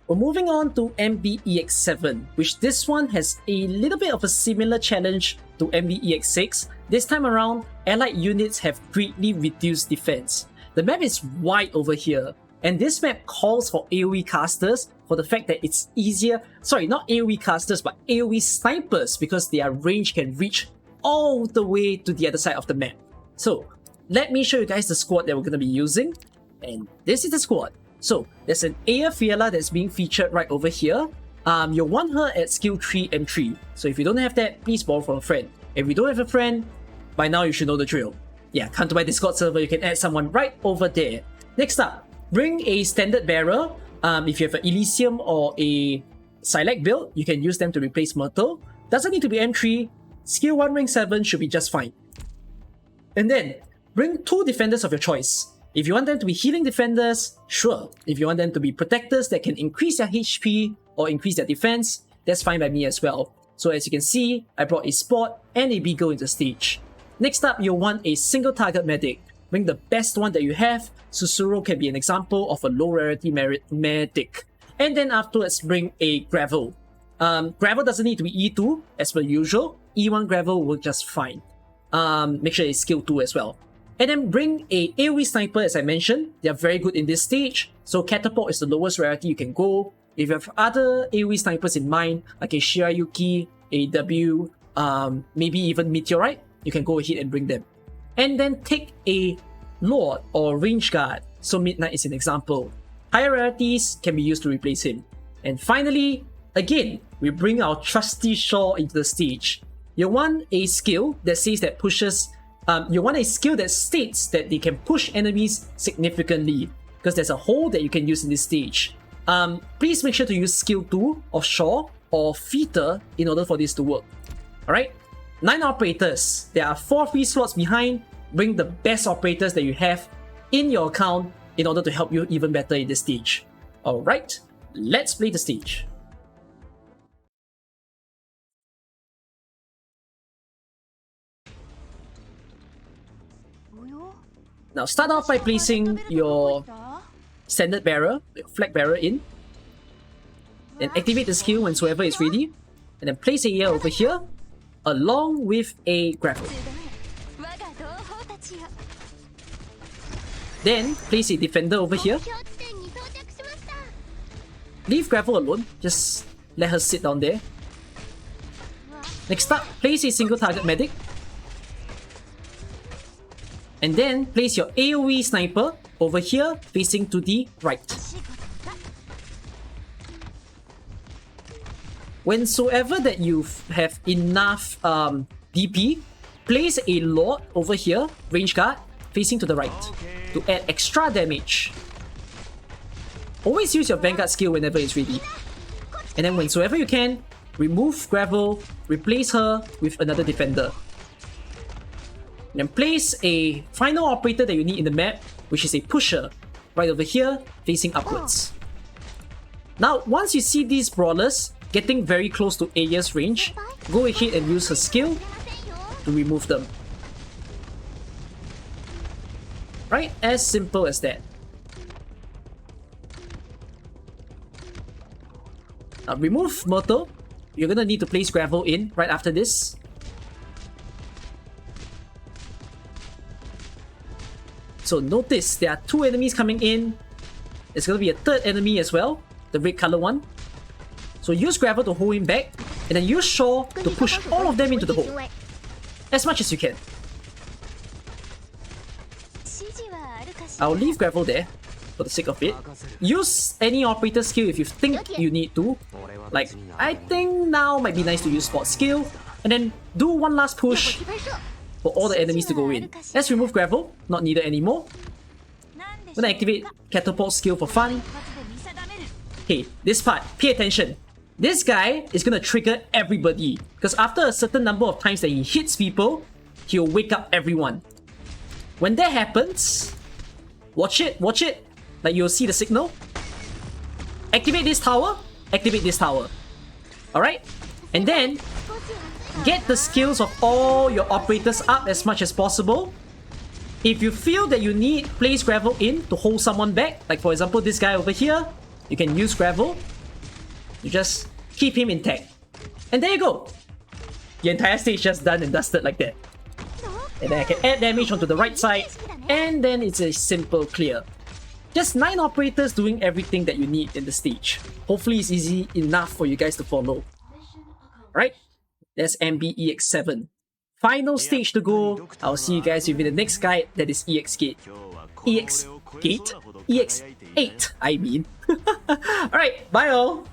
We're moving on to MB-EX-7, which this one has a little bit of a similar challenge to MB-EX-6. This time around, allied units have greatly reduced defense. The map is wide over here, and this map calls for AoE casters for the fact that it's easier, sorry, not AoE casters, but AoE snipers, because their range can reach all the way to the other side of the map. So, let me show you guys the squad that we're going to be using, and this is the squad. So, there's an Aya Fiala that's being featured right over here. You'll want her at skill 3 M3. So if you don't have that, please borrow from a friend. If you don't have a friend, by now you should know the drill. Yeah, come to my Discord server, you can add someone right over there. Next up, bring a standard bearer. If you have an Elysium or a Silac build, you can use them to replace Myrtle. Doesn't need to be M3. Skill 1 rank 7 should be just fine. And then, bring 2 defenders of your choice. If you want them to be healing defenders, sure. If you want them to be protectors that can increase their HP or increase their defense, that's fine by me as well. So as you can see, I brought a Spot and a Beagle into stage. Next up, you'll want a single target medic. Bring the best one that you have. Susuro can be an example of a low rarity medic. And then afterwards, bring a Gravel. Gravel doesn't need to be E2 as per usual. E1 Gravel will just fine. Make sure it's skill 2 as well. And then bring a AoE sniper, as I mentioned. They are very good in this stage. So Catapult is the lowest rarity you can go. If you have other AoE snipers in mind, like a Shirayuki, a W, maybe even Meteorite, you can go ahead and bring them. And then take a Lord or Range Guard. So Midnight is an example. Higher rarities can be used to replace him. And finally, again, we bring our trusty Shaw into the stage. You want a skill that says that pushes you want a skill that states that they can push enemies significantly, because there's a hole that you can use in this stage. Please make sure to use skill 2 of Shaw or Feeder in order for this to work. Alright? 9 operators. There are 4 free slots behind. Bring the best operators that you have in your account in order to help you even better in this stage. Alright, let's play the stage. Now start off by placing your standard bearer, your flag bearer in. Then activate the skill whensoever it's ready. And then place a Aya over here, along with a Grapple. Then place a defender over here. Leave Grapple alone, just let her sit down there. Next up, place a single target medic. And then place your AoE sniper over here, facing to the right. Whensoever that you have enough DP, place a Lord over here, Range Guard, facing to the right, to add extra damage. Always use your Vanguard skill whenever it's ready. And then whensoever you can, remove Gravel, replace her with another defender. And then place a final operator that you need in the map, which is a pusher, right over here, facing upwards. Now, once you see these brawlers getting very close to Aya's range, go ahead and use her skill to remove them. Right? As simple as that. Now, remove Myrtle. You're gonna need to place Gravel in right after this. So notice there are 2 enemies coming in. There's gonna be a 3rd enemy as well, the red color one. So use Gravel to hold him back, and then use Shaw to push all of them into the hole. As much as you can. I'll leave Gravel there, for the sake of it. Use any operator skill if you think you need to. Like, I think now might be nice to use Spot skill, and then do one last push for all the enemies to go in. Let's remove Gravel, not needed anymore. I'm gonna activate Catapult skill for fun. Okay, this part, pay attention. This guy is gonna trigger everybody, because after a certain number of times that he hits people, he'll wake up everyone. When that happens, watch it, like you'll see the signal. Activate this tower, activate this tower. Alright? And then, get the skills of all your operators up as much as possible. If you feel that you place Gravel in to hold someone back, like for example this guy over here, you can use Gravel You just keep him intact. And there you go! The entire stage just done and dusted like that. And then I can add damage onto the right side, and then it's a simple clear. Just 9 operators doing everything that you need in the stage. Hopefully it's easy enough for you guys to follow. Alright, that's MB-EX-7. Final stage to go. I'll see you guys within the next guide, that is EX Gate. EX Gate? EX8, I mean. Alright, bye all!